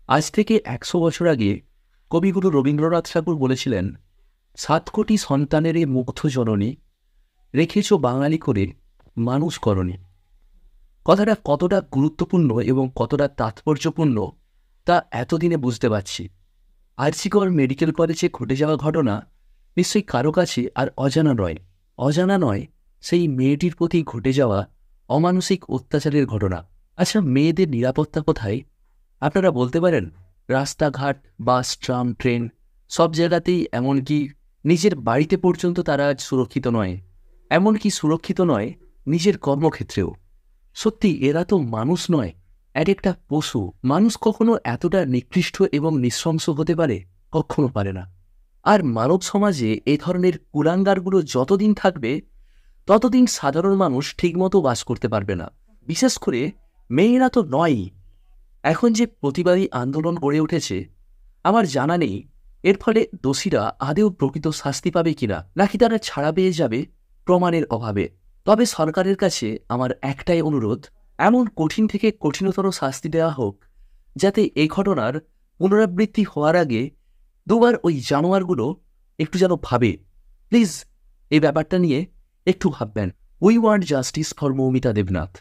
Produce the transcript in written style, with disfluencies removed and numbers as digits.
আজ থেকে ১০০ বছর আগে কবিগুরু রবীন্দ্রনাথ ঠাকুর বলেছিলেন, ৭ কোটি সন্তানের এ মুগ্ধ জননী, রেখেছ বাঙালি করে মানুষ করণী। কথাটা কতটা গুরুত্বপূর্ণ এবং কতটা তাৎপর্যপূর্ণ তা এতদিনে বুঝতে পারছি। আরজিকর মেডিকেল কলেজে ঘটে যাওয়া ঘটনা নিশ্চয়ই কারো কাছে আর অজানা নয়। অজানা নয় সেই মেয়েটির প্রতি ঘটে যাওয়া অমানসিক অত্যাচারের ঘটনা। আচ্ছা, মেয়েদের নিরাপত্তা কোথায়? আপনারা বলতে পারেন, রাস্তাঘাট, বাস, ট্রাম, ট্রেন সব জায়গাতেই, এমনকি নিজের বাড়িতে পর্যন্ত তারা আজ সুরক্ষিত নয়। এমনকি সুরক্ষিত নয় নিজের কর্মক্ষেত্রেও। সত্যি এরা তো মানুষ নয়, এক একটা পশু। মানুষ কখনো এতটা নিকৃষ্ট এবং নৃশংস হতে পারে? কখনো পারে না। আর মানব সমাজে এই ধরনের কুলাঙ্গারগুলো যতদিন থাকবে ততদিন সাধারণ মানুষ ঠিকমতো বাস করতে পারবে না। বিশেষ করে মেয়েরা তো নয়ই। এখন যে প্রতিবাদী আন্দোলন গড়ে উঠেছে, আমার জানা নেই এর ফলে দোষীরা আদেও প্রকৃত শাস্তি পাবে কিনা, নাকি তারা ছাড়া পেয়ে যাবে প্রমাণের অভাবে। তবে সরকারের কাছে আমার একটাই অনুরোধ, এমন কঠিন থেকে কঠিনতর শাস্তি দেওয়া হোক, যাতে এই ঘটনার পুনরাবৃত্তি হওয়ার আগে দুবার ওই জানোয়ারগুলো একটু যেন ভাবে। প্লিজ এই ব্যাপারটা নিয়ে একটু ভাববেন। We want justice for Moumita Debnath.